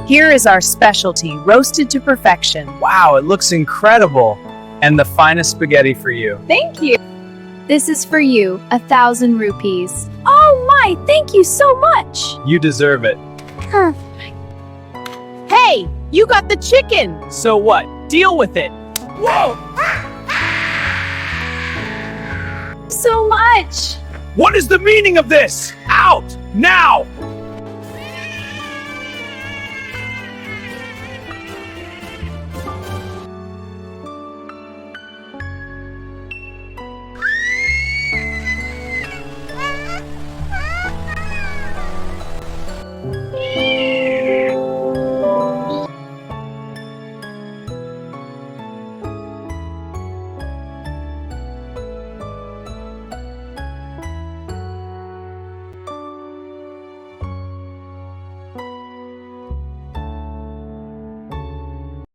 Here is our specialty, roasted to perfection. Wow, it looks incredible. And the finest spaghetti for you. Thank you. This is for you, 1,000 rupees. Oh my, thank you so much. You deserve it. Hey, you got the chicken. So what? Deal with it. So much. What is the meaning of this? Out! Now!